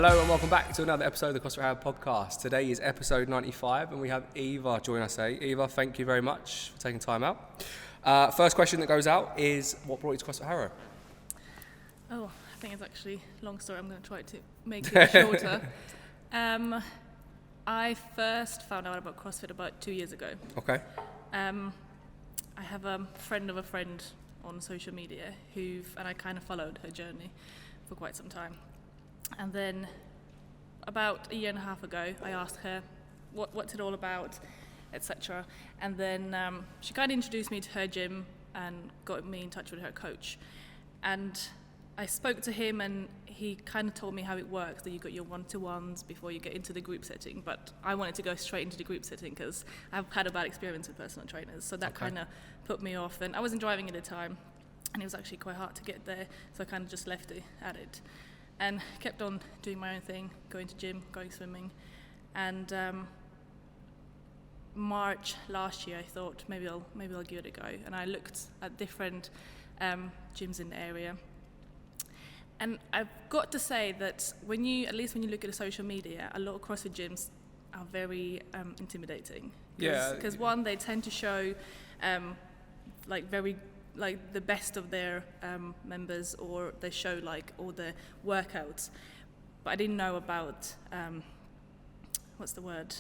Hello and welcome back to another episode of the CrossFit Harrow podcast. Today is episode 95 and we have Ieva joining us today. Ieva, thank you very much for taking time out. First question that goes out is, what brought you to CrossFit Harrow? Oh, I think it's actually a long story. I'm going to try to make it shorter. I first found out about CrossFit about 2 years ago. Okay. I have a friend of a friend on social media and I kind of followed her journey for quite some time. And then about a year and a half ago, I asked her what's it all about, etc. And then she kind of introduced me to her gym and got me in touch with her coach. And I spoke to him and he kind of told me how it works, that you got your one-to-ones before you get into the group setting. But I wanted to go straight into the group setting because I've had a bad experience with personal trainers. So that kind of put me off. And I wasn't driving at the time and it was actually quite hard to get there. So I kind of just left it at it. And kept on doing my own thing, going to gym, going swimming. And March last year, I thought maybe I'll give it a go. And I looked at different gyms in the area. And I've got to say that at least when you look at the social media, a lot of CrossFit gyms are very intimidating. Because one, they tend to show the best of their members, or they show all the workouts. But I didn't know about what's the word,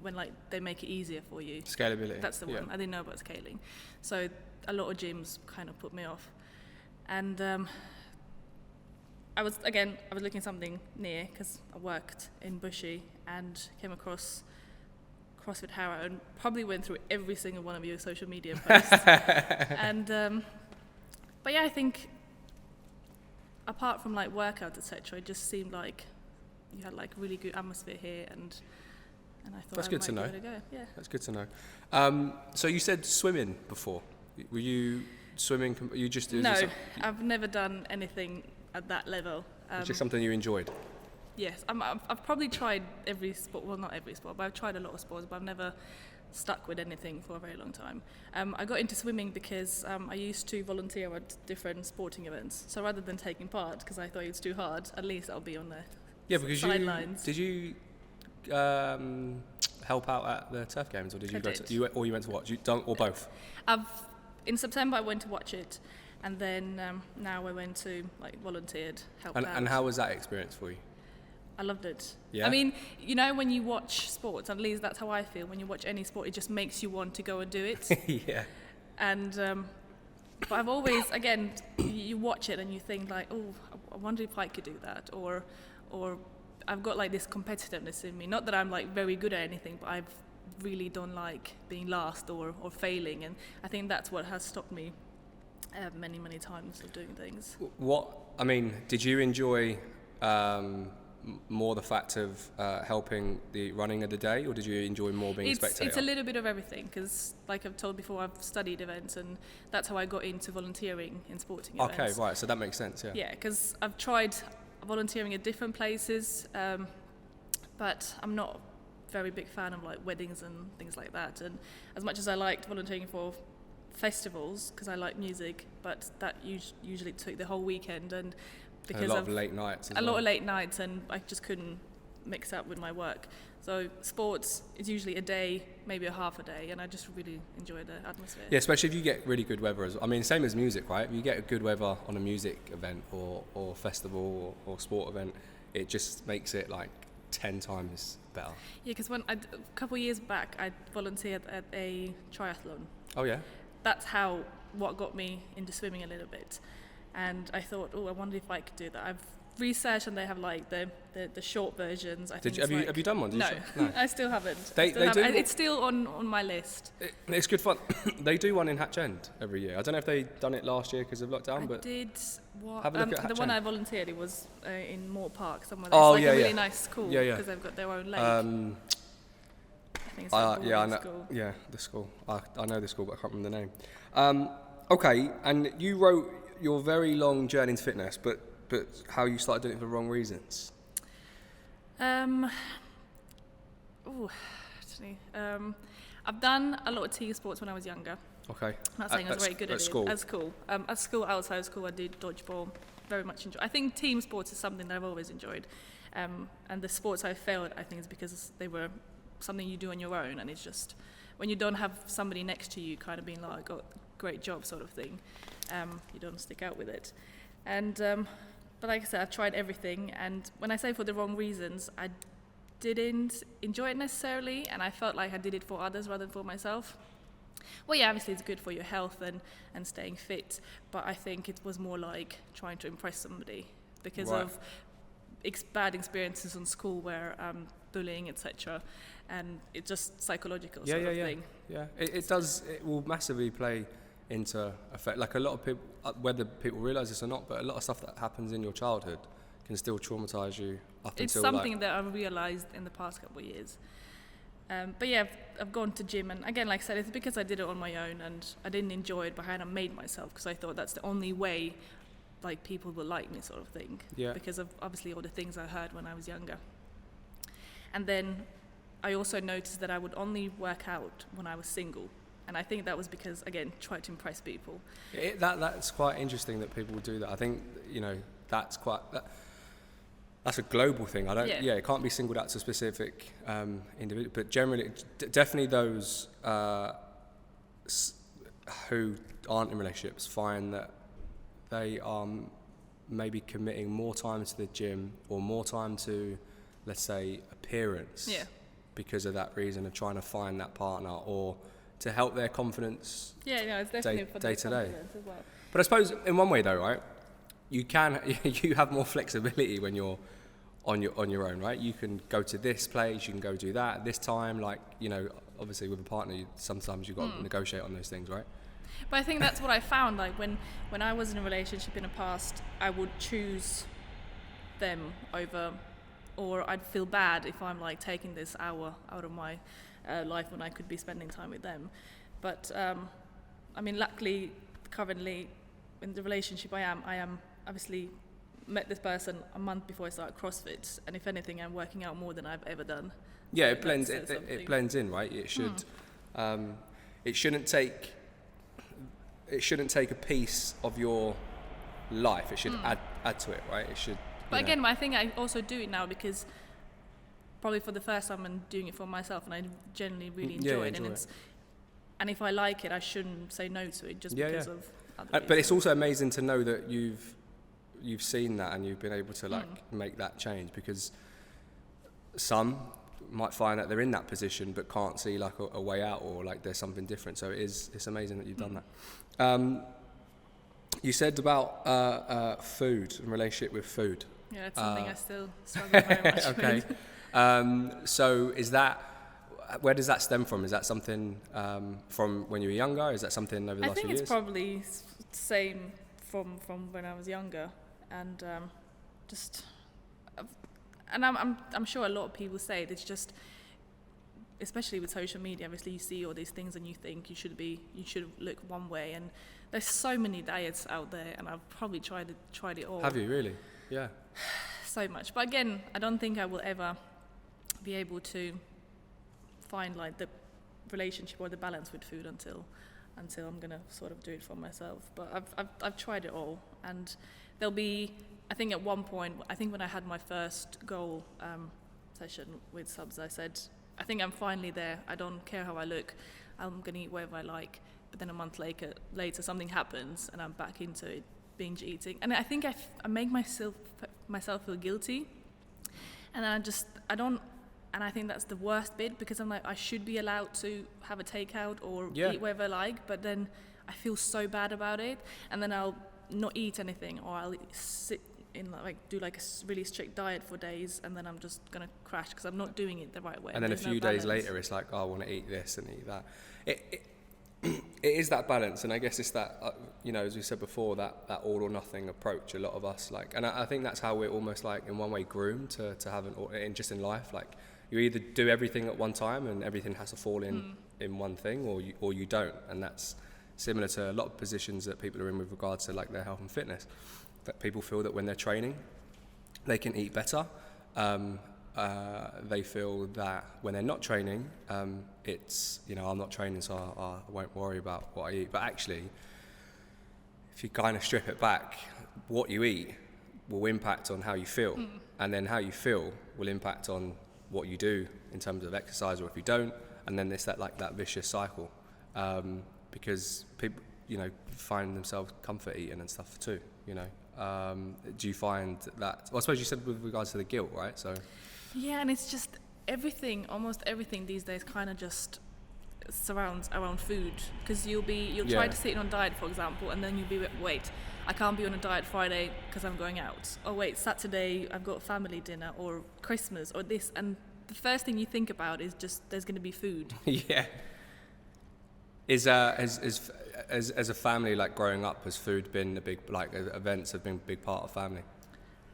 when they make it easier for you. Scalability. That's the one. I didn't know about scaling. So a lot of gyms kind of put me off. And I was looking something near because I worked in Bushy and came across CrossFit Harrow and probably went through every single one of your social media posts. And but yeah, I think apart from workouts, etc., it just seemed like you had really good atmosphere here, and I thought that's good to know. Give it a go. Yeah, that's good to know. So you said swimming before. Were you swimming? You just no, I've never done anything at that level. It's just something you enjoyed. Yes, I've probably tried every sport, well not every sport, but I've tried a lot of sports, but I've never stuck with anything for a very long time. I got into swimming because I used to volunteer at different sporting events, so rather than taking part, because I thought it was too hard, at least I'll be on the sidelines. Did you help out at the turf games, or did you you went to watch? Or both? In September I went to watch it, and then now I went to volunteered, helped out. And how was that experience for you? I loved it. Yeah. I mean, when you watch sports, at least that's how I feel. When you watch any sport, it just makes you want to go and do it. Yeah. And but I've always, you watch it and you think oh, I wonder if I could do that, or I've got this competitiveness in me. Not that I'm very good at anything, but I've really don't like being last or failing, and I think that's what has stopped me many times of doing things. Did you enjoy more the fact of helping the running of the day, or did you enjoy more being a spectator? It's a little bit of everything, because I've told before, I've studied events, and that's how I got into volunteering in sporting events. Okay, right, so that makes sense, yeah. Yeah, because I've tried volunteering at different places, but I'm not a very big fan of weddings and things like that, and as much as I liked volunteering for festivals, because I like music, but that usually took the whole weekend, and because a lot of late nights. A lot of late nights, and I just couldn't mix up with my work. So sports is usually a day, maybe a half a day, and I just really enjoy the atmosphere. Yeah, especially if you get really good weather. Same as music, right? If you get a good weather on a music event or festival or sport event, it just makes it 10 times better. Yeah, because a couple of years back, I volunteered at a triathlon. Oh yeah. That's what got me into swimming a little bit. And I thought, I wonder if I could do that. I've researched, and they have the short versions. Have you done one? No, I still haven't. It's still on my list. It's good fun. They do one in Hatch End every year. I don't know if they done it last year because of lockdown, but have a look at Hatch End. One I volunteered, it was in Moore Park somewhere. It's a really nice school, because they've got their own lake. I think it's school. Yeah, the school. I know the school, but I can't remember the name. Okay, and you wrote your very long journey into fitness, but how you started doing it for the wrong reasons? I've done a lot of team sports when I was younger. Okay. I'm not saying I was very good at it. School. At school. Outside of school, I did dodgeball. Very much enjoy. I think team sports is something that I've always enjoyed. And the sports I failed, I think, is because they were something you do on your own, and it's just when you don't have somebody next to you kind of being like, oh, great job sort of thing, you don't stick out with it. And but like I said, I've tried everything, and when I say for the wrong reasons, I didn't enjoy it necessarily, and I felt like I did it for others rather than for myself. Well, yeah, obviously it's good for your health and staying fit, but I think it was more like trying to impress somebody because of bad experiences in school where bullying, etc., and it's just psychological sort of thing. Yeah, it does. It will massively play into effect. Like a lot of people, whether people realise this or not, but a lot of stuff that happens in your childhood can still traumatise you up until. It's something that I've realised in the past couple of years. But yeah, I've gone to gym, and again, like I said, it's because I did it on my own and I didn't enjoy it, but I hadn't made myself because I thought that's the only way like people will like me sort of thing. Yeah. Because of obviously all the things I heard when I was younger. And then I also noticed that I would only work out when I was single. And I think that was because, again, try to impress people. That's quite interesting that people do that. I think, that's quite... That's a global thing. It can't be singled out to a specific individual, but generally, definitely those who aren't in relationships find that they are maybe committing more time to the gym or more time to, let's say, appearance because of that reason of trying to find that partner or to help their confidence it's definitely for day to day as well. But I suppose in one way though, right, you have more flexibility when you're on your own, right? You can go to this place, you can go do that at this time, like, obviously with a partner sometimes you've got to negotiate on those things, right? But I think that's what I found, like when I was in a relationship in the past, I would choose them over, or I'd feel bad if I'm like taking this hour out of my life when I could be spending time with them. But luckily, currently in the relationship I am obviously met this person a month before I started CrossFit, and if anything, I'm working out more than I've ever done. Yeah, it blends. It blends in, right? It should. It shouldn't take. It shouldn't take a piece of your life. It should add to it, right? It should. But again, I think I also do it now because probably for the first time I'm doing it for myself, and I generally really enjoy it. And if I like it, I shouldn't say no to it just because of other reasons. But it's also amazing to know that you've seen that and you've been able to make that change, because some might find that they're in that position but can't see like a way out, or like there's something different. So it's amazing that you've done that. You said about food and relationship with food. Yeah, that's something I still struggle very much with. So where does that stem from? Is that something from when you were younger? Is that something over the last few years? I think it's probably the same from when I was younger, and I'm sure a lot of people say it. It's just, especially with social media, obviously you see all these things and you think you should look one way, and there's so many diets out there, and I've probably tried it all. Have you really? Yeah. So much, but again, I don't think I will ever be able to find like the relationship or the balance with food until I'm gonna sort of do it for myself. But I've tried it all, and there'll be, I think at one point, I think when I had my first goal session with subs, I said, I think I'm finally there. I don't care how I look. I'm gonna eat whatever I like. But then a month later something happens and I'm back into it, binge eating. And I think I make myself feel guilty. And then and I think that's the worst bit, because I'm like, I should be allowed to have a takeout or eat whatever I like, but then I feel so bad about it. And then I'll not eat anything, or I'll sit in do like a really strict diet for days, and then I'm just gonna crash because I'm not doing it the right way. And then a few days later, it's like, oh, I want to eat this and eat that. It is that balance, and I guess it's that as we said before, that all or nothing approach. A lot of us and I think that's how we're almost like in one way groomed to have just in life. Like you either do everything at one time and everything has to fall in one thing, or you don't, and that's similar to a lot of positions that people are in with regards to like their health and fitness. That people feel that when they're training, they can eat better. They feel that when they're not training, it's, I'm not training, so I won't worry about what I eat. But actually, if you kind of strip it back, what you eat will impact on how you feel, and then how you feel will impact on what you do in terms of exercise, or if you don't, and then it's that vicious cycle, because people, find themselves comfort eating and stuff too. Do you find that? Well, I suppose you said with regards to the guilt, right? So. Yeah, and it's just almost everything these days kind of just surrounds around food, because you'll try to sit on diet, for example, and then you'll be wait, I can't be on a diet Friday because I'm going out. Oh wait, Saturday I've got family dinner, or Christmas, or this, and the first thing you think about is just there's going to be food. Yeah. As a family, like growing up, has food been a big, like events have been a big part of family?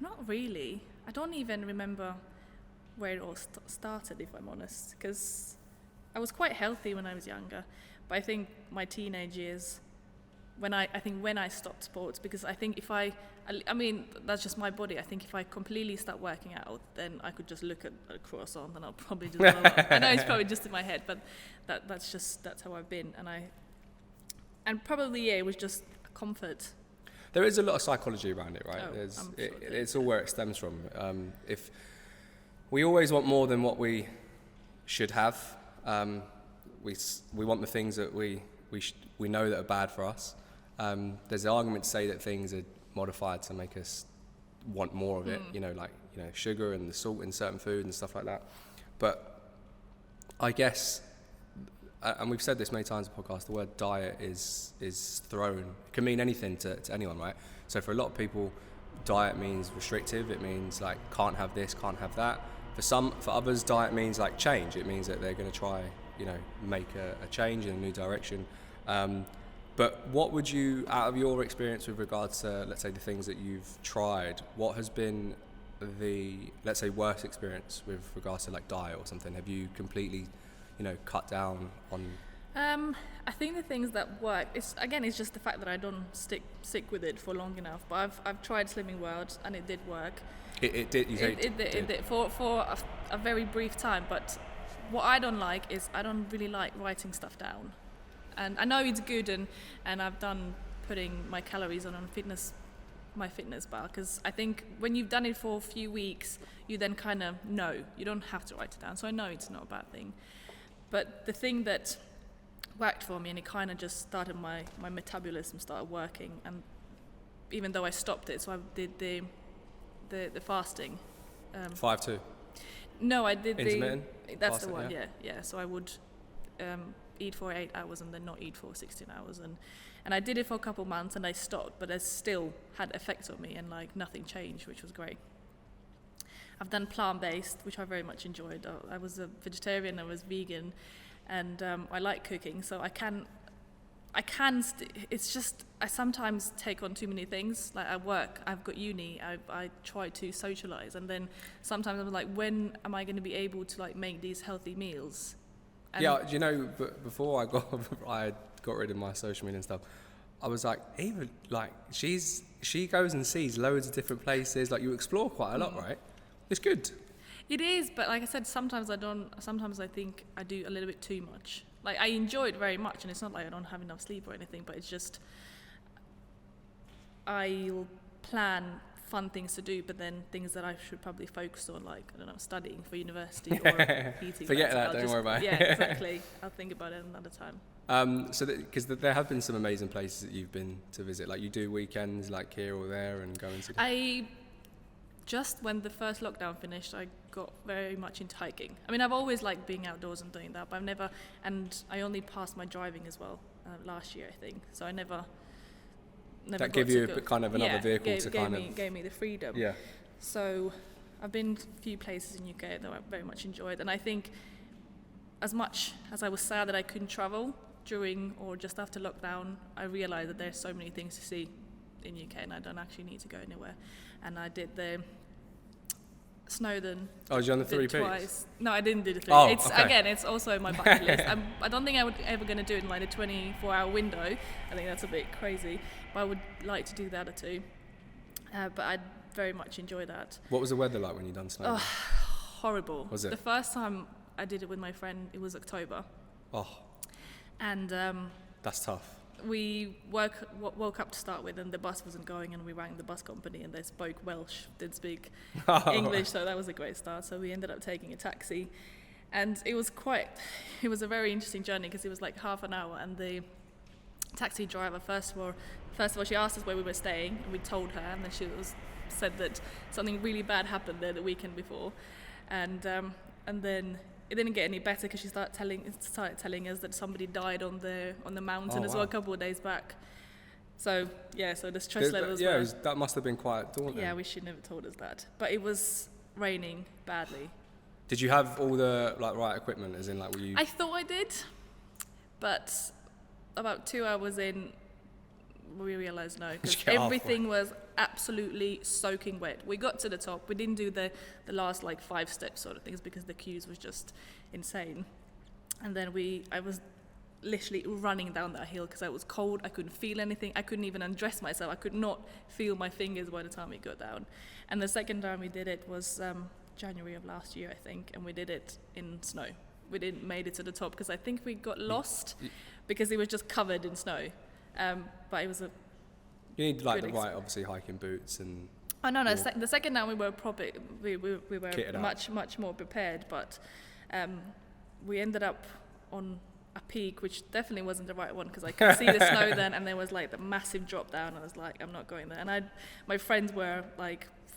Not really. I don't even remember where it all started, if I'm honest, because I was quite healthy when I was younger, but I think my teenage years, when I stopped sports, because I think I mean, that's just my body. I think if I completely start working out, then I could just look at a croissant and I'll probably just blow up. I know it's probably just in my head, but that's how I've been, and probably it was just comfort. There is a lot of psychology around it, right? It's all where it stems from. If we always want more than what we should have, we want the things that we know that are bad for us. There's an argument to say that things are modified to make us want more of it, sugar and the salt in certain food and stuff like that. But I guess, and we've said this many times in the podcast, the word diet is thrown. It can mean anything to anyone, right? So for a lot of people, diet means restrictive. It means like can't have this, can't have that. For others, diet means like change. It means that they're going to try, make a change in a new direction. But what would you, out of your experience with regards to, let's say, the things that you've tried, what has been the, let's say, worst experience with regards to like diet or something? Have you completely, cut down on? I think the things that work, it's just the fact that I don't stick with it for long enough. But I've tried Slimming World and it did work. It did. You say it did for a very brief time. But what I don't like is I don't really like writing stuff down. And I know it's good, and I've done putting my calories on my fitness bar, because I think when you've done it for a few weeks, you then kind of know. You don't have to write it down, so I know it's not a bad thing. But the thing that worked for me, and it kind of just started my metabolism started working, and even though I stopped it, so I did the fasting. 5-2? No, I did intermittent? That's fasting, the one, yeah. So I would eat for 8 hours and then not eat for 16 hours, and I did it for a couple months and I stopped, but it still had effects on me, and like nothing changed, which was great. I've done plant-based, which I very much enjoyed. I was a vegetarian, I was vegan, and I like cooking, so it's just I sometimes take on too many things. Like at work, I've got uni, I try to socialize, and then sometimes I'm like, when am I going to be able to like make these healthy meals? And before I got rid of my social media and stuff, I was like, Eva, like she goes and sees loads of different places. Like you explore quite a lot, right? It's good. It is, but like I said, sometimes I don't. Sometimes I think I do a little bit too much. Like I enjoy it very much, and it's not like I don't have enough sleep or anything, but it's just I'll plan fun things to do, but then things that I should probably focus on, like, I don't know, studying for university or eating. Forget that, don't worry about it. Yeah, exactly. I'll think about it another time. Because there have been some amazing places that you've been to visit. Like you do weekends like here or there and go and see. Just when the first lockdown finished, I got very much into hiking. I mean, I've always liked being outdoors and doing that, but I only passed my driving as well last year, I think. So I never that gave you kind of another vehicle to gave me the freedom. Yeah. So I've been a few places in UK that I very much enjoyed, and I think as much as I was sad that I couldn't travel during or just after lockdown, I realised that there's so many things to see in UK, and I don't actually need to go anywhere. And I did the Snowdon. Oh, did you on the 3 twice. No, I didn't do the 3. It's also my bucket list. I don't think I would ever going to do it in like a 24-hour window. I think that's a bit crazy. But I would like to do the other 2. But I'd very much enjoy that. What was the weather like when you done Snowdon? Horrible. Was it? The first time I did it with my friend, it was October. Oh. And that's tough. we woke up to start with, and the bus wasn't going, and we rang the bus company, and they spoke Welsh, didn't speak English, so that was a great start. So we ended up taking a taxi, and it was a very interesting journey because it was like half an hour, and the taxi driver, first of all, she asked us where we were staying, and we told her, and then said that something really bad happened there the weekend before, and then it didn't get any better because she started telling us that somebody died on the mountain as well a couple of days back. So the stress levels. That must have been quite daunting. Yeah, we should never told us that, but it was raining badly. Did you have all the right equipment? As in, were you? I thought I did, but about 2 hours in, we realised no, because everything was absolutely soaking wet. We got to the top. We didn't do the last 5 steps sort of things because the queues was just insane. And then I was literally running down that hill because I was cold. I couldn't feel anything. I couldn't even undress myself. I could not feel my fingers by the time we got down. And the second time we did it was January of last year, I think, and we did it in snow. We didn't made it to the top because I think we got lost because it was just covered in snow. But it was you need the right, obviously, hiking boots and. Oh no! The second time we were we were much more prepared, but we ended up on a peak which definitely wasn't the right one because I could see the snow then, and there was the massive drop down. I was like, I'm not going there. And my friends were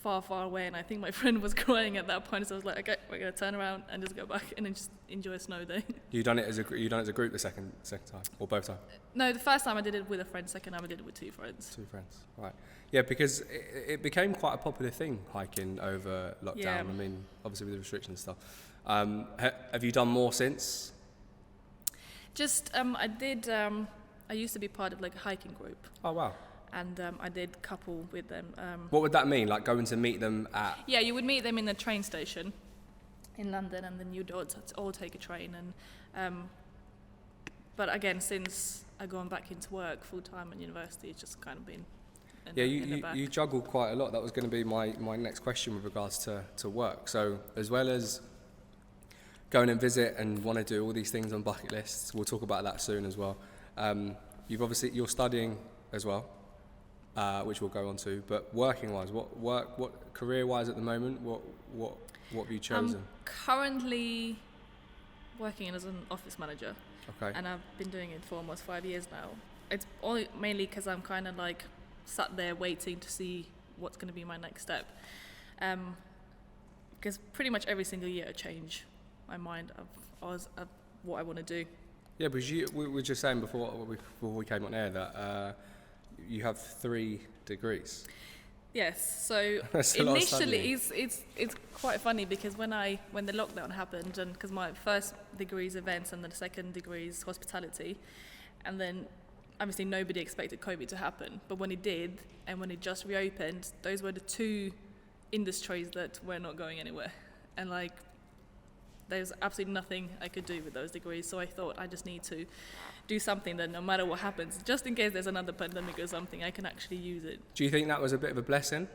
far away, and I think my friend was crying at that point. So I was like, okay, we're gonna turn around and just go back and then just enjoy a snow day. You done it as a group the second time or both times? No, the first time I did it with a friend. Second time I did it with 2 friends. 2 friends, right? Yeah, because it became quite a popular thing hiking over lockdown. Yeah. I mean, obviously with the restrictions and stuff. Have you done more since? Just I did. I used to be part of a hiking group. Oh wow. And I did couple with them. What would that mean? Going to meet them at? Yeah, you would meet them in the train station in London, and then you'd all take a train. And but again, since I've gone back into work full time in university, it's just kind of been. You juggle quite a lot. That was going to be my next question with regards to work. So as well as going and visit and want to do all these things on bucket lists, we'll talk about that soon as well. You're studying as well. Which we'll go on to, but working-wise, what career-wise at the moment, what have you chosen? I'm currently working as an office manager. Okay. And I've been doing it for almost 5 years now. It's mainly because I'm kind of sat there waiting to see what's going to be my next step. Because pretty much every single year I change my mind of what I want to do. Yeah, because we were just saying before we came on air that you have 3 degrees. Yes. So initially, it's quite funny because when the lockdown happened, and because my first degree is events and the second degree is hospitality, and then obviously nobody expected COVID to happen, but when it did, and when it just reopened, those were the 2 industries that were not going anywhere, and there's absolutely nothing I could do with those degrees. So I thought I just need to do something that no matter what happens, just in case there's another pandemic or something, I can actually use it. Do you think that was a bit of a blessing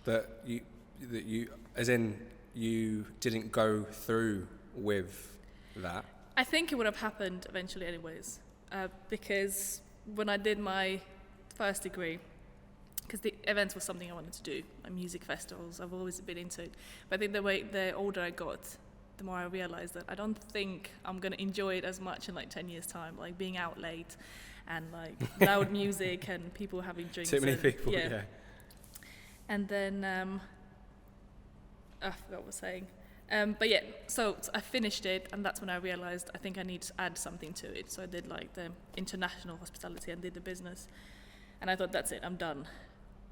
that you as in you didn't go through with that? I think it would have happened eventually anyways, because when I did my first degree, because the events was something I wanted to do, music festivals, I've always been into it. But I think the older I got, the more I realised that I don't think I'm going to enjoy it as much in 10 years time, being out late and loud music and people having drinks. Too many people, yeah. And then, I forgot what I was saying. But yeah, so I finished it, and that's when I realised I think I need to add something to it. So I did the international hospitality and did the business. And I thought, that's it, I'm done.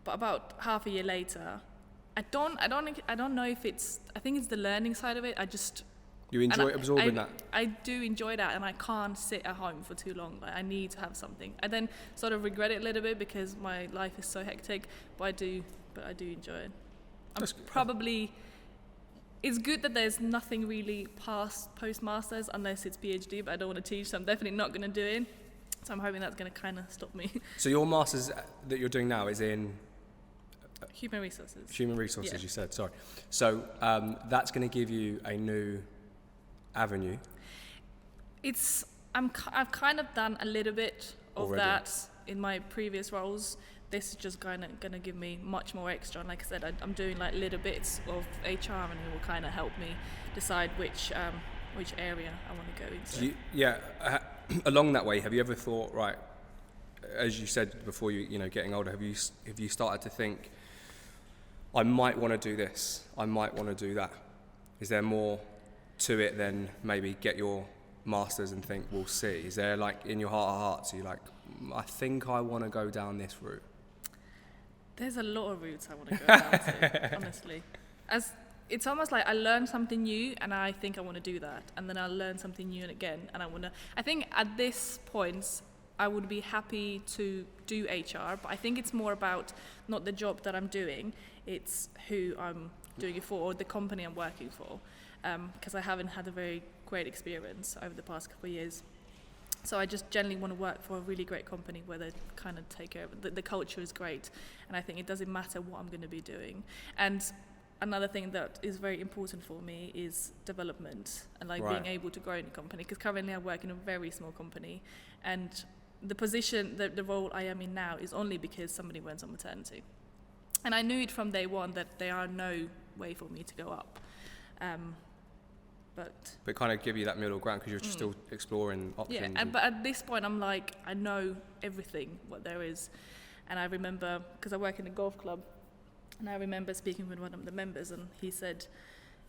But about half a year later, I don't know if I think it's the learning side of it. You enjoy absorbing that? I do enjoy that, and I can't sit at home for too long. I need to have something. I then sort of regret it a little bit because my life is so hectic, but I do enjoy it. It's good that there's nothing really past post-masters unless it's PhD, but I don't want to teach, so I'm definitely not going to do it. So I'm hoping that's going to kind of stop me. So your masters that you're doing now is in? Human resources. Human resources, yeah. You said, sorry. So that's going to give you a new avenue. It's I've kind of done a little bit of Already. that in my previous roles. This is just gonna give me much more extra. And like I said, I'm doing like little bits of HR, and it will kind of help me decide which area I want to go into. Along that way, have you ever thought, right, as you said before, getting older, have you started to think, I might want to do this, I might want to do that? Is there more to it than maybe get your masters and think, we'll see? Is there, like, in your heart of hearts, you're like, I think I want to go down this route? There's a lot of routes I want to go down to, honestly. It's almost like I learn something new and I think I want to do that, and then I'll learn something new again and I think at this point I would be happy to do HR, but I think it's more about not the job that I'm doing, it's who I'm doing it for, or the company I'm working for, because I haven't had a very great experience over the past couple of years. So I just generally want to work for a really great company where they kind of take care of it. The culture is great, and I think it doesn't matter what I'm going to be doing. And another thing that is very important for me is development and being able to grow in a company, because currently I work in a very small company, and the position, the role I am in now is only because somebody went on maternity. And I knew it from day one that there are no way for me to go up. But kind of give you that middle ground because you're still exploring options. Yeah, but at this point I'm like, I know everything what there is. And I remember, because I work in a golf club, and I remember speaking with one of the members, and he said,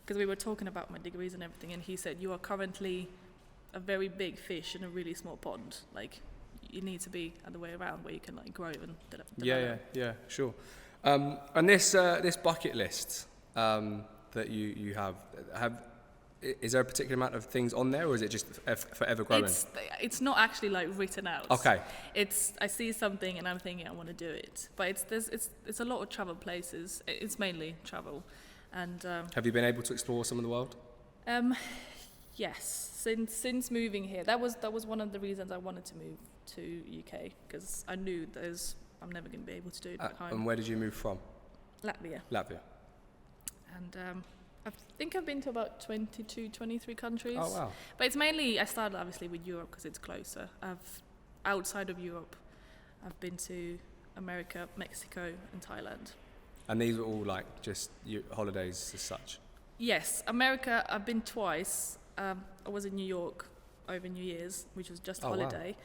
because we were talking about my degrees and everything, and he said, you are currently a very big fish in a really small pond. Like, you need to be other way around where you can grow and develop. Yeah, sure. And this bucket list that you have, is there a particular amount of things on there, or is it just forever growing? It's not actually written out. Okay. I see something and I'm thinking I want to do it, but it's a lot of travel places. It's mainly travel, and have you been able to explore some of the world? Yes, since moving here, that was one of the reasons I wanted to move to UK, because I knew I'm never going to be able to do it back home. And where did you move from? Latvia. And I think I've been to about 22, 23 countries. Oh, wow. But it's mainly, I started obviously with Europe because it's closer. Outside of Europe, I've been to America, Mexico, and Thailand. And these are all just holidays as such? Yes, America, I've been twice. I was in New York over New Year's, which was just holiday. Wow.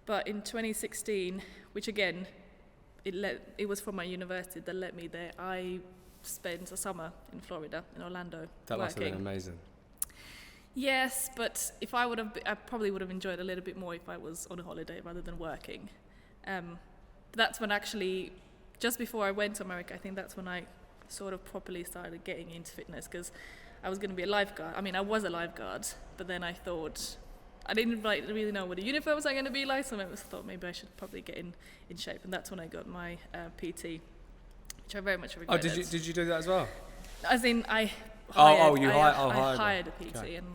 But in 2016, which again, it was from my university that let me there, I spent a summer in Florida, in Orlando. That working. Must have been amazing. Yes, but if I probably would have enjoyed a little bit more if I was on a holiday rather than working. That's when actually, just before I went to America, I think that's when I sort of properly started getting into fitness, because I was going to be a lifeguard. I mean, I was a lifeguard, but then I thought, I didn't really know what the uniforms are going to be like, so I thought maybe I should probably get in shape, and that's when I got my PT. Which I very much regret. Oh, did you do that as well? As in, I hired, I hired a PT, okay. And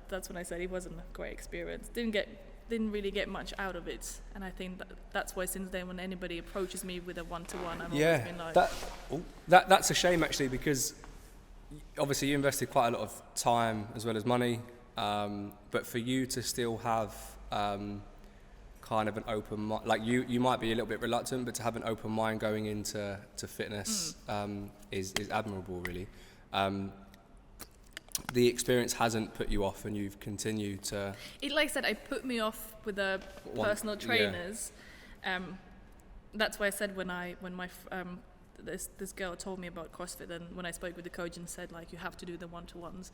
that's when I said it wasn't a great experience. Didn't really get much out of it, and I think that's why since then, when anybody approaches me with a one-to-one, I've always been like, that's a shame actually, because obviously you invested quite a lot of time as well as money, but for you to still have kind of an open mind, you might be a little bit reluctant, but to have an open mind going into fitness is admirable, really. The experience hasn't put you off, and you've continued to. It, like I said, it put me off with the personal trainers. Yeah. That's why I said when this girl told me about CrossFit, and when I spoke with the coach and said you have to do the one-to-ones,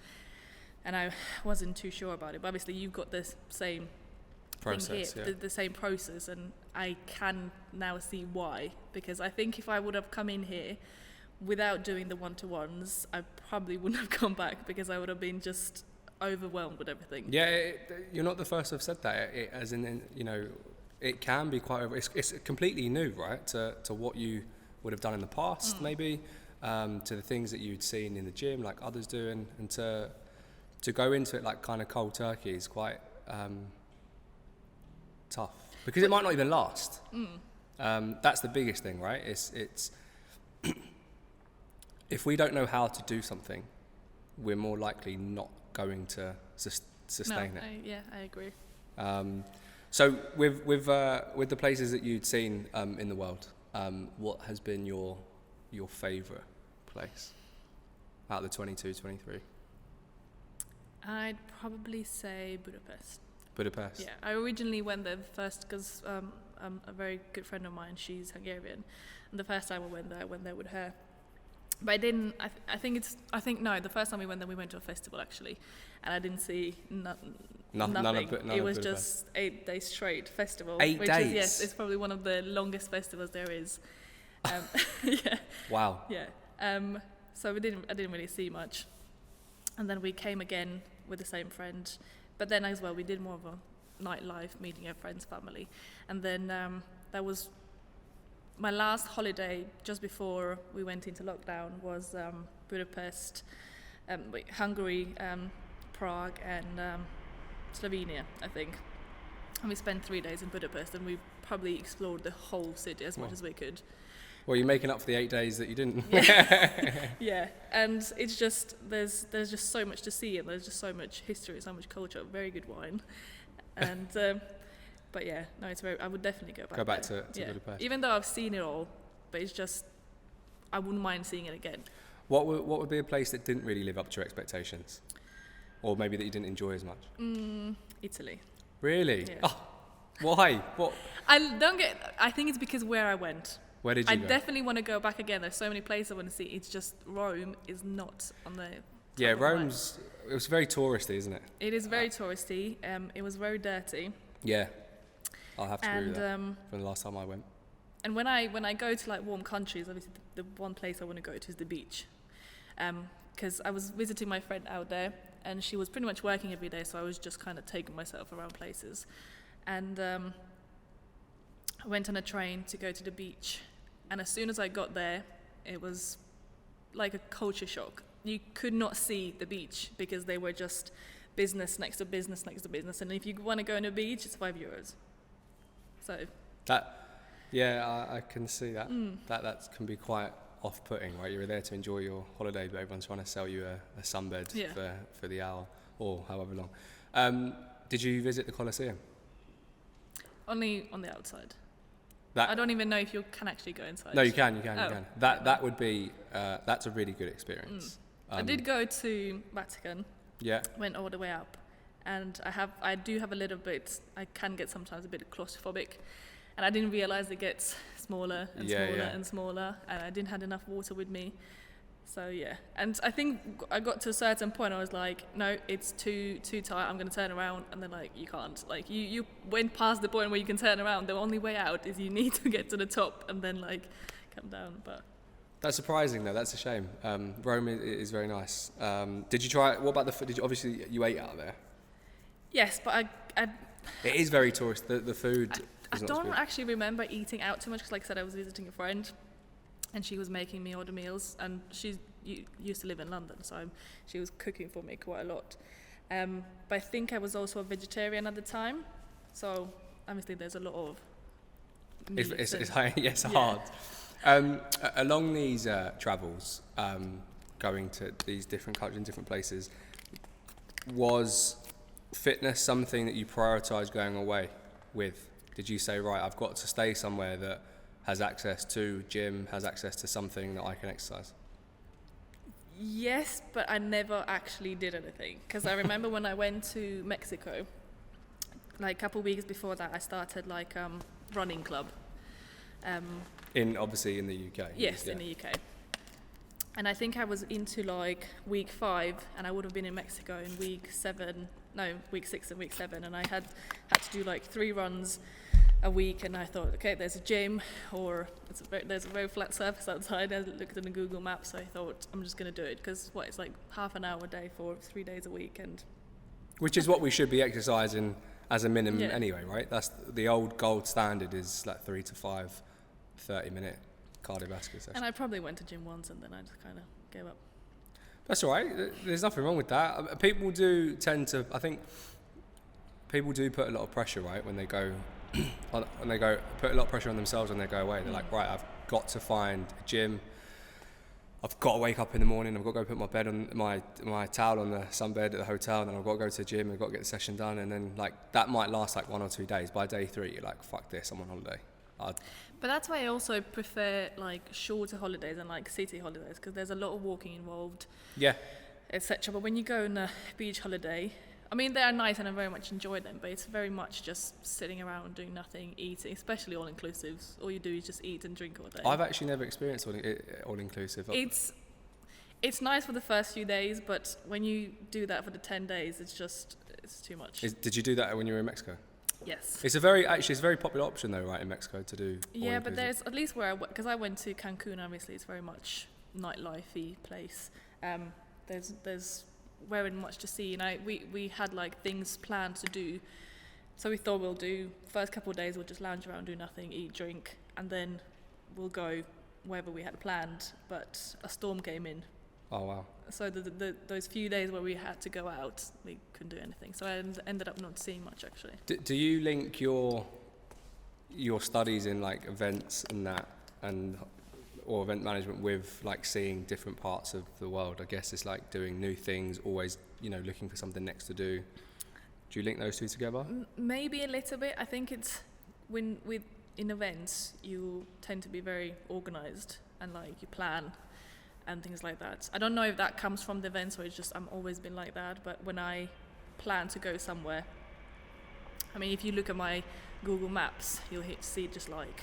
and I wasn't too sure about it. But obviously, you've got the same process, the same process, and I can now see why. Because I think if I would have come in here without doing the one-to-ones, I probably wouldn't have come back, because I would have been just overwhelmed with everything. Yeah, you're not the first to have said that. It can be quite. It's completely new, right? To what you would have done in the past, maybe, to the things that you'd seen in the gym, like others doing, and to go into it kind of cold turkey is quite tough, because it might not even last. That's the biggest thing, right? It's if we don't know how to do something, we're more likely not going to sustain it. I agree. So with the places that you'd seen in the world, what has been your favourite place out of the 22, 23? I'd probably say Budapest. Budapest? Yeah, I originally went there first because a very good friend of mine, she's Hungarian. And the first time I went there with her. But I didn't, the first time we went there, we went to a festival actually. And I didn't see nothing. It was just 8 days straight festival. 8 days? Yes, it's probably one of the longest festivals there is. Yeah. Wow. Yeah. So I didn't really see much. And then we came again with the same friend. But then as well, we did more of a nightlife, meeting our friends, family. And then that was my last holiday just before we went into lockdown was Budapest, Hungary, Prague, and Slovenia, I think. And we spent 3 days in Budapest, and we probably explored the whole city as much as we could. Well, you're making up for the 8 days that you didn't. Yeah, and it's just there's just so much to see, and there's just so much history, so much culture. Very good wine, and but yeah, no, it's very. I would definitely go back. Go back to Budapest. Even though I've seen it all, but it's just I wouldn't mind seeing it again. What would be a place that didn't really live up to your expectations, or maybe that you didn't enjoy as much? Italy. Really? Yeah. Oh, why? What? I think it's because where I went. Where did you go? I definitely want to go back again. There's so many places I want to see. It's just Rome is not on the. Yeah, Rome's. It was very touristy, isn't it? It is very touristy. It was very dirty. Yeah, I'll have to agree with that. And From the last time I went. and when I go to like warm countries, obviously the one place I want to go to is the beach, because I was visiting my friend out there, and she was pretty much working every day, so I was just kind of taking myself around places, and I went on a train to go to the beach, and as soon as I got there, it was like a culture shock. You could not see the beach because they were just business next to business next to business, and if you want to go on a beach, it's €5. So I can see that. That can be quite off-putting, right? You're there to enjoy your holiday, but everyone's trying to sell you a sunbed for the hour or however long. Did you visit the Colosseum? only on the outside. That, I don't even know if you can actually go inside. No, you can. That would be that's a really good experience. I did go to Vatican. Yeah. Went all the way up, and I do have a little bit. I can get sometimes a bit claustrophobic, and I didn't realize it gets smaller and and smaller, and I didn't have enough water with me. So yeah, and I think I got to a certain point. I was like, no, it's too tight. I'm gonna turn around, and then like you can't. Like you went past the point where you can turn around. The only way out is you need to get to the top and then like come down. But that's surprising though. That's a shame. Rome is very nice. Did you try? What about the food? Obviously you ate out there. Yes, but I it is very tourist. The food. I don't actually remember eating out too much because, like I said, I was visiting a friend, and she was making me all the meals, and she used to live in London, so she was cooking for me quite a lot. But I think I was also a vegetarian at the time, so obviously there's a lot of meat. It's hard. Along these travels, going to these different countries and different places, was fitness something that you prioritised going away with? Did you say, right, I've got to stay somewhere that has access to gym, has access to something that I can exercise? Yes, but I never actually did anything. Because I remember when I went to Mexico, like a couple of weeks before that, I started like running club. Obviously in the UK. Yes, in the UK. And I think I was into like week 5, and I would have been in Mexico in week 6 and week 7, and I had to do like 3 runs a week, and I thought, okay, there's a gym, or there's a very flat surface outside. I looked at the Google Maps, so I thought I'm just going to do it, because it's like half an hour a day for 3 days a week, and which is what we should be exercising as a minimum anyway, right? That's the old gold standard is like 3 to 5 30-minute cardiovascular sessions. And I probably went to gym once, and then I just kind of gave up. That's all right. There's nothing wrong with that. People do tend to. I think people do put a lot of pressure, right, when they go. Put a lot of pressure on themselves when they go away. They're like, right, I've got to find a gym I've got to wake up in the morning, I've got to go put my bed on my towel on the sunbed at the hotel, and then I've got to go to the gym, I've got to get the session done, and then like that might last like 1 or 2 days. By day 3, you're like, fuck this, I'm on holiday. But that's why I also prefer like shorter holidays and like city holidays, because there's a lot of walking involved. Yeah. Etc. But when you go on a beach holiday, I mean, they are nice and I very much enjoy them, but it's very much just sitting around doing nothing, eating, especially all-inclusives. All you do is just eat and drink all day. I've actually never experienced all-inclusive. It's nice for the first few days, but when you do that for the 10 days, it's too much. Did you do that when you were in Mexico? Yes. It's a very popular option though, right, in Mexico to do. Yeah, but there's at least because I went to Cancun, obviously it's very much nightlife-y place. There's very much to see, and we had like things planned to do, so we thought we'll do first couple of days we'll just lounge around, do nothing, eat, drink, and then we'll go wherever we had planned. But a storm came in. Oh wow. So those few days where we had to go out, we couldn't do anything. So I ended up not seeing much actually. Do you link your studies in like events and that, or event management with like seeing different parts of the world? I guess it's like doing new things, always, looking for something next to do. Do you link those two together? Maybe a little bit. I think it's in events you tend to be very organized and like you plan and things like that. I don't know if that comes from the events or it's just I'm always been like that, but when I plan to go somewhere, I mean, if you look at my Google Maps, you'll see just like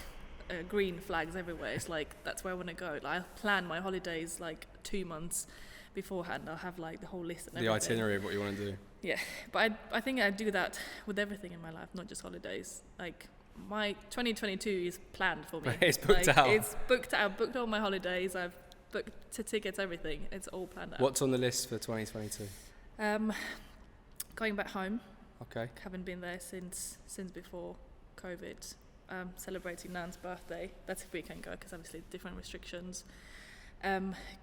green flags everywhere. It's like, that's where I want to go. Like, I plan my holidays like 2 months beforehand. I'll have like the whole list and everything. The itinerary of what you want to do. Yeah, but I think I do that with everything in my life, not just holidays. Like, my 2022 is planned for me. It's booked out. It's booked out. I've booked all my holidays. I've booked tickets, everything. It's all planned out. What's on the list for 2022? Going back home. Okay. Haven't been there since before COVID. Celebrating Nan's birthday. That's if we can go, because obviously different restrictions.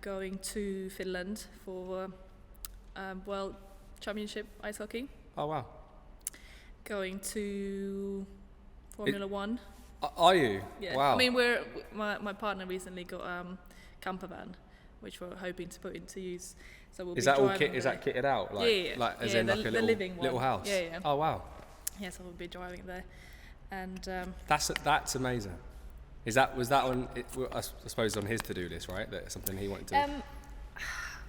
Going to Finland for World Championship ice hockey. Oh wow. Going to Formula One. Are you? Yeah. Wow. I mean, my partner recently got camper van, which we're hoping to put into use. So we'll is be that all driving is that kitted out? Like, yeah. Like as yeah, in the, like a the living little one. house. Yeah. Oh wow. Yeah, so we'll be driving there, and that's amazing. Was that on? I suppose on his to-do list, right? That's something he wanted to.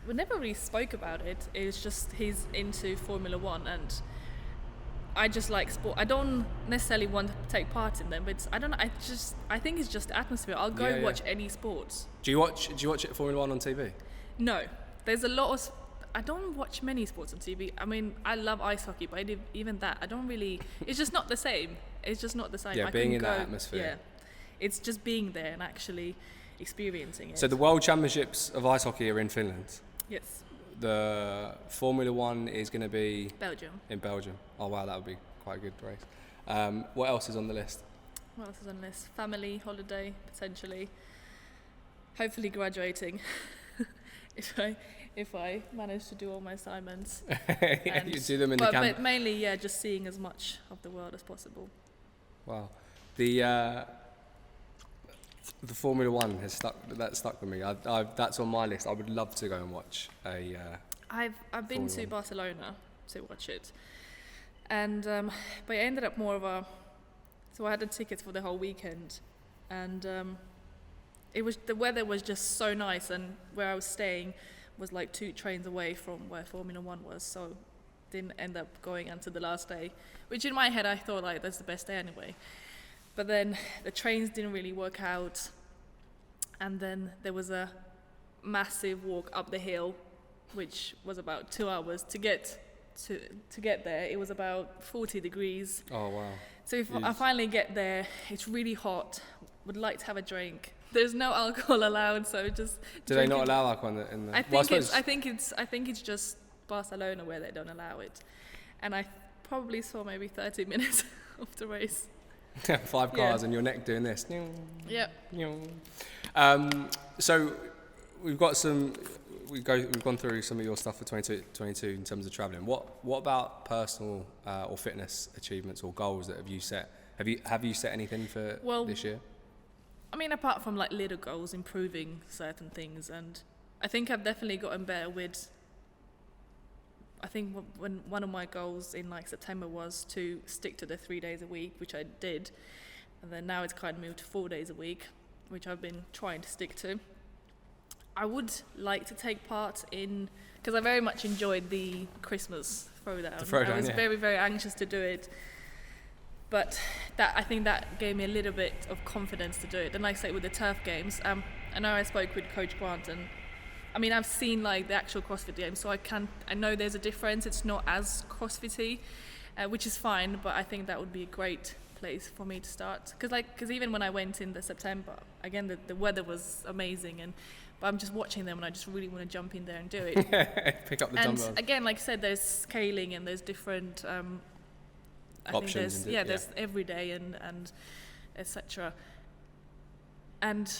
We never really spoke about it. It's just he's into Formula One, and I just like sport. I don't necessarily want to take part in them, but I don't know. I think it's just the atmosphere. I'll go watch any sports. Do you watch it Formula One on TV? No, there's a lot of. I don't watch many sports on TV. I mean, I love ice hockey, but even that, I don't really. It's just not the same. It's just not the same. Yeah, being in that atmosphere. Yeah, it's just being there and actually experiencing it. So the World Championships of ice hockey are in Finland. Yes. The Formula One is going to be Belgium. In Belgium. Oh wow, that would be quite a good race. What else is on the list? What else is on the list? Family, holiday, potentially. Hopefully graduating. if I manage to do all my assignments. You do them in the camp. But mainly, just seeing as much of the world as possible. Wow. The Formula One has stuck with me. That's on my list. I would love to go and watch a. I've been to Barcelona to watch it, and but it ended up more of a. So I had the tickets for the whole weekend, and the weather was just so nice, and where I was staying was like 2 trains away from where Formula One was, so didn't end up going until the last day, which in my head I thought like that's the best day anyway. But then the trains didn't really work out, and then there was a massive walk up the hill, which was about 2 hours to get there. It was about 40 degrees. Oh wow. So if I finally get there, it's really hot, would like to have a drink. There's no alcohol allowed, so just. Do they not allow alcohol in the? I think it's just Barcelona where they don't allow it, and I probably saw maybe 30 minutes of the race. 5 cars and your neck doing this. Yep. So we've gone through some of your stuff for 2022 in terms of travelling. What about personal or fitness achievements or goals that have you set? Have you set anything for this year? I mean, apart from like little goals, improving certain things, and I think I've definitely gotten better with. I think when one of my goals in like September was to stick to the 3 days a week, which I did, and then now it's kind of moved to 4 days a week, which I've been trying to stick to. I would like to take part in, because I very much enjoyed the Christmas throwdown. I was very, very anxious to do it. But I think that gave me a little bit of confidence to do it. And like I say, with the turf games, I know I spoke with Coach Grant, and I mean, I've seen like the actual CrossFit games, so I know there's a difference. It's not as CrossFit-y, which is fine, but I think that would be a great place for me to start. Because even when I went in the September, again, the weather was amazing, but I'm just watching them and I just really want to jump in there and do it. Pick up the dumbbells. And again, like I said, there's scaling and there's different options. There's every day and etc. And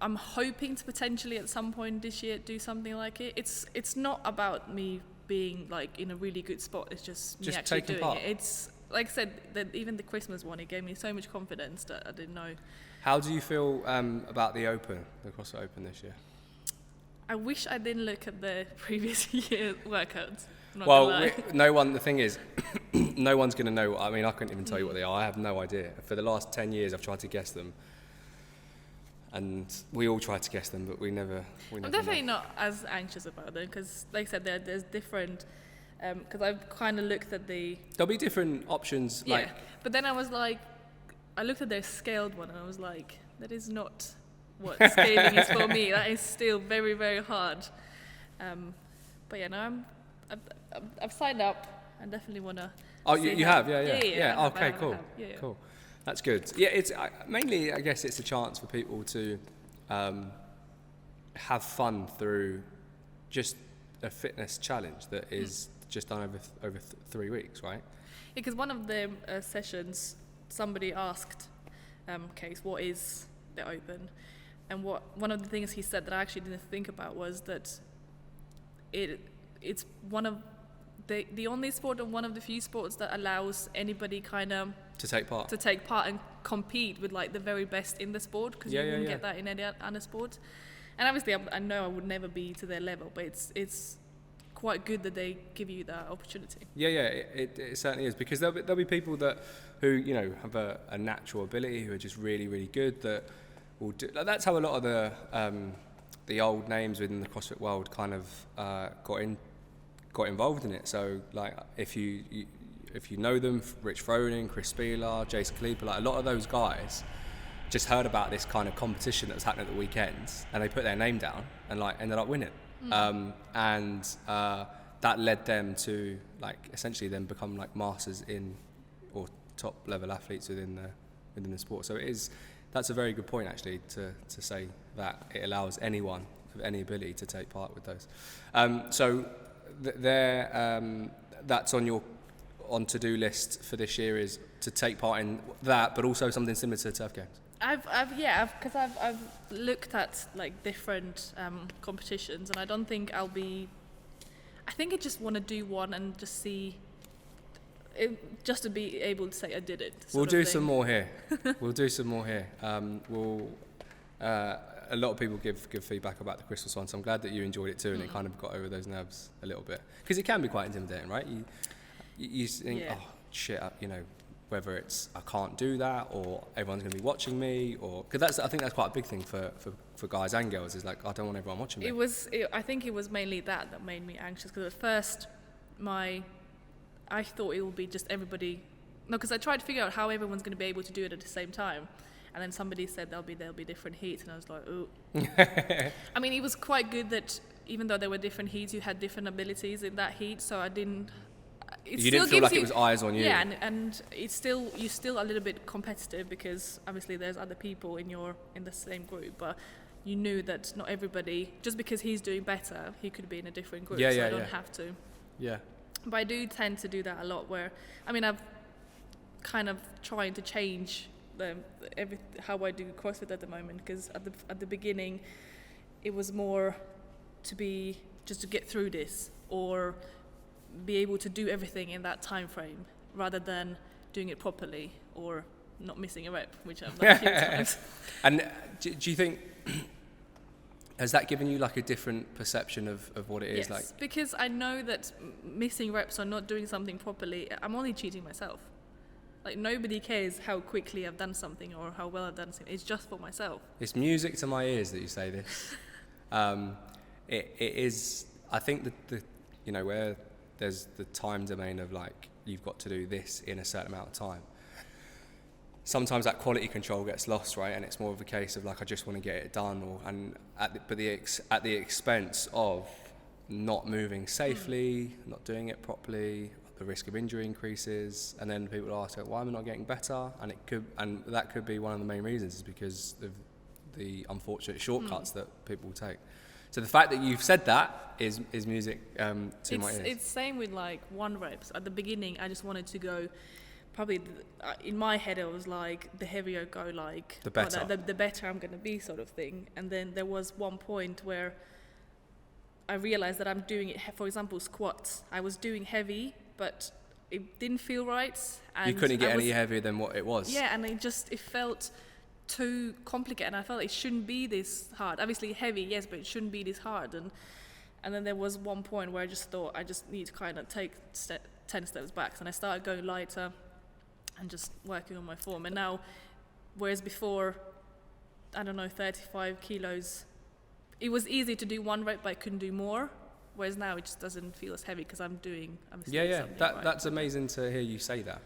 I'm hoping to potentially at some point this year do something like it. It's not about me being like in a really good spot. It's just me actually doing it. It's like I said, even the Christmas one, it gave me so much confidence that I didn't know. How do you feel about the CrossFit Open this year? I wish I didn't look at the previous year workouts. Well, the thing is, no one's going to know. I mean, I couldn't even tell you what they are. I have no idea. For the last 10 years, I've tried to guess them. And we all try to guess them, but we never I'm definitely not as anxious about them, because, like I said, there's different. Because I've kind of looked at there'll be different options. Yeah, but then I was like, I looked at their scaled one, and I was like, that is not what scaling is for me. That is still very, very hard. But yeah, no, I've signed up. I definitely want to. Oh, you have? Yeah. Okay, cool. Yeah. Cool. That's good. Yeah, it's mainly, I guess, it's a chance for people to have fun through just a fitness challenge that is just done over 3 weeks, right? Yeah, because one of the sessions, somebody asked Case, what is the Open? And one of the things he said that I actually didn't think about was that it's one of the only sport and one of the few sports that allows anybody kind of to take part and compete with like the very best in the sport, because you wouldn't get that in any other sport. And obviously I know I would never be to their level, but it's quite good that they give you that opportunity. It certainly is, because there'll be people who have a natural ability, who are just really, really good, that will do. That's how a lot of the old names within the CrossFit world kind of got involved in it. So like if you know them, Rich Froning, Chris Spieler, Jason Kalipa, like a lot of those guys just heard about this kind of competition that was happening at the weekends, and they put their name down and like ended up winning. That led them to like essentially then become like masters in or top level athletes within the sport. So that's a very good point actually to say that it allows anyone of any ability to take part with those. That's on to-do list for this year, is to take part in that, but also something similar to the turf games. I've looked at like different competitions, and I don't think I think I just want to do one and just see it, just to be able to say I did it. We'll do some more here. A lot of people give feedback about the Christmas one, so I'm glad that you enjoyed it too, and it kind of got over those nerves a little bit, because it can be quite intimidating, right? You think, oh shit, whether it's I can't do that, or everyone's going to be watching me, or because I think that's quite a big thing for guys and girls, is like I don't want everyone watching me. I think it was mainly that made me anxious, because at first I thought it would be just everybody. No, because I tried to figure out how everyone's going to be able to do it at the same time. And then somebody said there'll be different heats, and I was like, ooh. I mean, it was quite good that even though there were different heats, you had different abilities in that heat. So I didn't. You didn't feel like it was eyes on you. Yeah, and you're still a little bit competitive, because obviously there's other people in the same group, but you knew that not everybody, just because he's doing better, he could be in a different group. I don't have to. Yeah. But I do tend to do that a lot. Where I've kind of trying to change how I do CrossFit at the moment, because at the beginning it was more to be just to get through this, or be able to do everything in that time frame, rather than doing it properly or not missing a rep, which I've done a few times. And do you think Has that given you like a different perception of what it is? Yes, Like, because I know that missing reps or not doing something properly, I'm only cheating myself. Like, nobody cares how quickly I've done something or how well I've done something. It's just for myself. it's music to my ears that you say this. It is, I think that where there's the time domain of like, you've got to do this in a certain amount of time. Sometimes that quality control gets lost, right? And it's more of a case of like, I just want to get it done, at the expense of not moving safely, not doing it properly. The risk of injury increases, and then people ask, why am I not getting better? And that could be one of the main reasons, is because of the unfortunate shortcuts that people take. So the fact that you've said that is music to my ears. It's same with like 1 reps. At the beginning, I just wanted to go. Probably in my head, it was like, the heavier I go, like the better, the better I'm going to be, sort of thing. And then there was one point where I realized that I'm doing it. For example, squats. I was doing heavy, but it didn't feel right. And you couldn't get any heavier than what it was. Yeah, and it felt too complicated. And I felt it shouldn't be this hard. Obviously heavy, yes, but it shouldn't be this hard. And then there was one point where I just thought, I just need to kind of take 10 steps back. And I started going lighter and just working on my form. And now, whereas before, I don't know, 35 kilos, it was easy to do 1 rep, but I couldn't do more. Whereas now it just doesn't feel as heavy because I'm doing something right. That's amazing to hear you say that.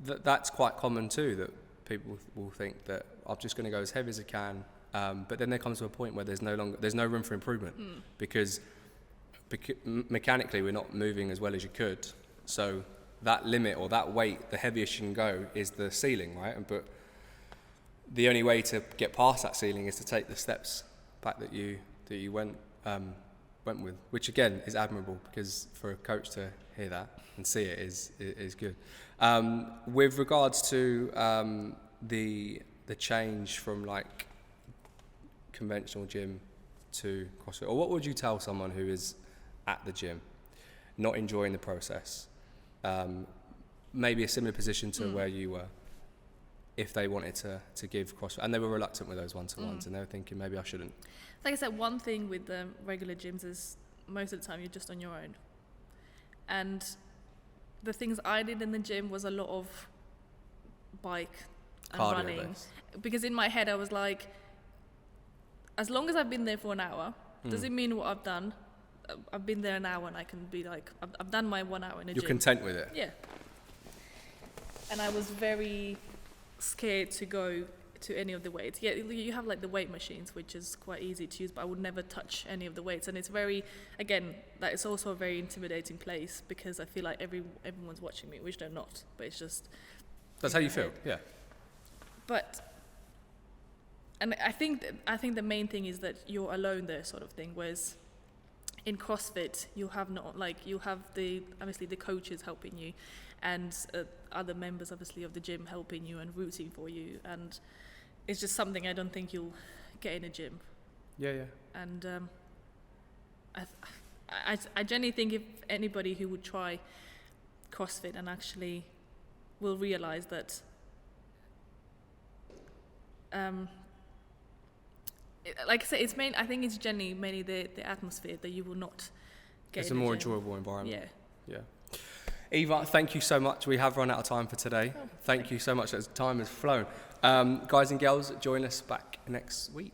That's quite common too, that people will think that I'm just going to go as heavy as I can, but then there comes to a point where there's no room for improvement, because mechanically we're not moving as well as you could. So that limit or that weight, the heaviest you can go is the ceiling, right? But the only way to get past that ceiling is to take the steps back that you went with, which again is admirable, because for a coach to hear that and see it is good. With regards to the change from like conventional gym to CrossFit, or what would you tell someone who is at the gym, not enjoying the process, maybe a similar position to where you were, if they wanted to give CrossFit, and they were reluctant with those one-to-ones, and they were thinking, maybe I shouldn't? Like I said, one thing with the regular gyms is most of the time you're just on your own. And the things I did in the gym was a lot of bike and cardio running. based. Because in my head I was like, as long as I've been there for an hour, does it mean what I've done? I've been there an hour and I can be like, I've done my 1 hour in a gym. You're content with it? Yeah. And I was very scared to go to any of the weights. Yeah, you have like the weight machines, which is quite easy to use, but I would never touch any of the weights. And it's very, again, that it's also a very intimidating place, because I feel like everyone's watching me, which they're not, but it's just... That's how you feel, yeah. But, and I think the main thing is that you're alone there, sort of thing, whereas in CrossFit, you have obviously the coaches helping you, and other members, obviously, of the gym helping you and rooting for you, and it's just something I don't think you'll get in a gym. Yeah. And I genuinely think if anybody who would try CrossFit and actually will realise that like I said, I think it's generally mainly the atmosphere that you will not get. It's a more enjoyable environment. Yeah. Ieva, thank you so much. We have run out of time for today. Thank you so much. Time has flown. Guys and girls, join us back next week.